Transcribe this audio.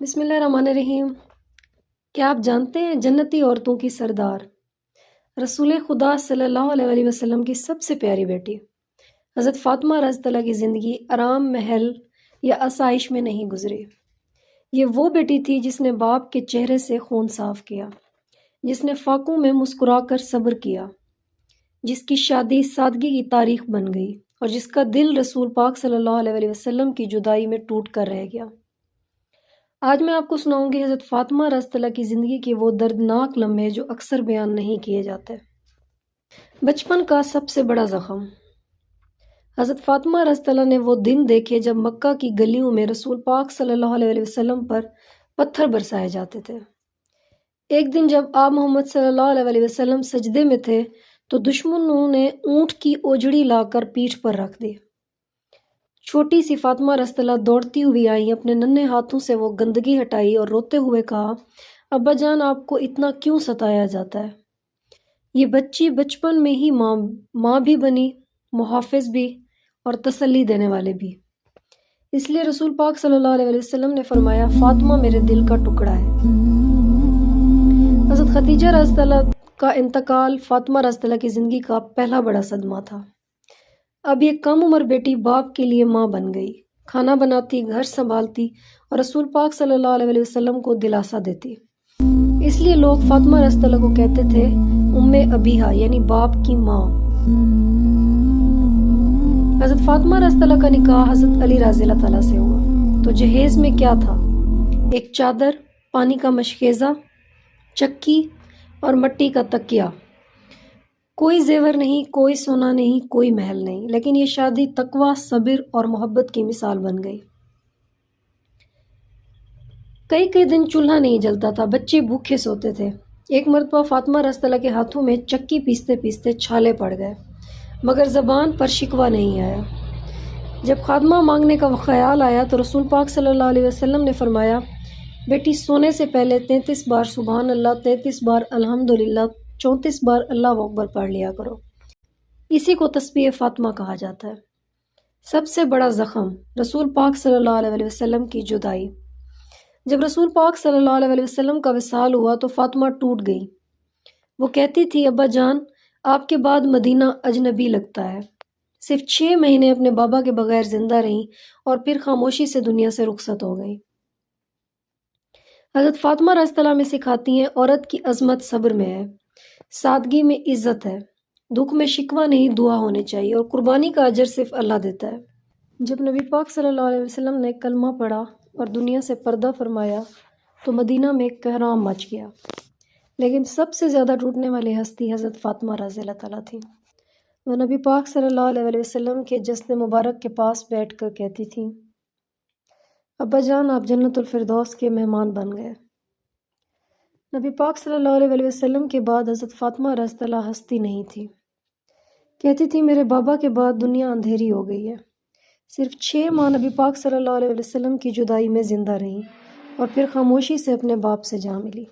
بسم اللہ الرحمن الرحیم۔ کیا آپ جانتے ہیں جنتی عورتوں کی سردار رسول خدا صلی اللہ علیہ وسلم کی سب سے پیاری بیٹی حضرت فاطمہ رضی اللہ کی زندگی آرام محل یا آسائش میں نہیں گزری۔ یہ وہ بیٹی تھی جس نے باپ کے چہرے سے خون صاف کیا، جس نے فاقوں میں مسکرا کر صبر کیا، جس کی شادی سادگی کی تاریخ بن گئی اور جس کا دل رسول پاک صلی اللہ علیہ وسلم کی جدائی میں ٹوٹ کر رہ گیا۔ آج میں آپ کو سناؤں گی حضرت فاطمہ رضی اللہ کی زندگی کے وہ دردناک لمحے جو اکثر بیان نہیں کیے جاتے۔ بچپن کا سب سے بڑا زخم۔ حضرت فاطمہ رضی اللہ نے وہ دن دیکھے جب مکہ کی گلیوں میں رسول پاک صلی اللہ علیہ وسلم پر پتھر برسائے جاتے تھے۔ ایک دن جب آپ محمد صلی اللہ علیہ وسلم سجدے میں تھے تو دشمنوں نے اونٹ کی اوجڑی لا کر پیٹھ پر رکھ دی۔ چھوٹی سی فاطمہ رضی اللہ دوڑتی ہوئی آئی، اپنے ننھے ہاتھوں سے وہ گندگی ہٹائی اور روتے ہوئے کہا، ابا جان آپ کو اتنا کیوں ستایا جاتا ہے؟ یہ بچی بچپن میں ہی ماں بھی بنی، محافظ بھی اور تسلی دینے والے بھی۔ اس لیے رسول پاک صلی اللہ علیہ وسلم نے فرمایا، فاطمہ میرے دل کا ٹکڑا ہے۔ حضرت خدیجہ رضی اللہ کا انتقال فاطمہ رضی اللہ کی زندگی کا پہلا بڑا صدمہ تھا۔ اب یہ کم عمر بیٹی باپ کے لیے ماں بن گئی، کھانا بناتی، گھر سنبھالتی اور رسول پاک صلی اللہ علیہ وسلم کو دلاسا دیتی۔ اس لیے لوگ فاطمہ رضی اللہ کو کہتے تھے ام ابیہا، یعنی باپ کی ماں۔ حضرت فاطمہ رضی اللہ کا نکاح حضرت علی رضی اللہ تعالیٰ سے ہوا تو جہیز میں کیا تھا؟ ایک چادر، پانی کا مشکیزہ، چکی اور مٹی کا تکیہ۔ کوئی زیور نہیں، کوئی سونا نہیں، کوئی محل نہیں، لیکن یہ شادی تقویٰ، صبر اور محبت کی مثال بن گئی۔ کئی دن چولہا نہیں جلتا تھا، بچے بھوکے سوتے تھے۔ ایک مرتبہ فاطمہ رضی اللہ کے ہاتھوں میں چکی پیستے پیستے چھالے پڑ گئے، مگر زبان پر شکوہ نہیں آیا۔ جب خادمہ مانگنے کا خیال آیا تو رسول پاک صلی اللہ علیہ وسلم نے فرمایا، بیٹی سونے سے پہلے 33 بار سبحان اللہ، 33 بار الحمدللہ، 34 بار اللہ اکبر پڑھ لیا کرو۔ اسی کو تسبیح فاطمہ کہا جاتا ہے۔ سب سے بڑا زخم، رسول پاک صلی اللہ علیہ وسلم کی جدائی۔ جب رسول پاک صلی اللہ علیہ وسلم کا وصال ہوا تو فاطمہ ٹوٹ گئی۔ وہ کہتی تھی، ابا جان آپ کے بعد مدینہ اجنبی لگتا ہے۔ صرف 6 مہینے اپنے بابا کے بغیر زندہ رہیں اور پھر خاموشی سے دنیا سے رخصت ہو گئیں۔ حضرت فاطمہ رضی اللہ میں سکھاتی ہیں، عورت کی عظمت صبر میں ہے، سادگی میں عزت ہے، دکھ میں شکوہ نہیں، دعا ہونی چاہیے، اور قربانی کا اجر صرف اللہ دیتا ہے۔ جب نبی پاک صلی اللہ علیہ وسلم نے کلمہ پڑھا اور دنیا سے پردہ فرمایا تو مدینہ میں کوہرام مچ گیا، لیکن سب سے زیادہ ٹوٹنے والی ہستی حضرت فاطمہ رضی اللہ تعالیٰ تھی۔ وہ نبی پاک صلی اللہ علیہ وسلم کے جسد مبارک کے پاس بیٹھ کر کہتی تھیں، ابا جان آپ جنت الفردوس کے مہمان بن گئے۔ نبی پاک صلی اللہ علیہ وسلم کے بعد حضرت فاطمہ رضی اللہ ہستی نہیں تھی۔ کہتی تھی، میرے بابا کے بعد دنیا اندھیری ہو گئی ہے۔ صرف 6 ماہ نبی پاک صلی اللہ علیہ وسلم کی جدائی میں زندہ رہیں اور پھر خاموشی سے اپنے باپ سے جا ملی۔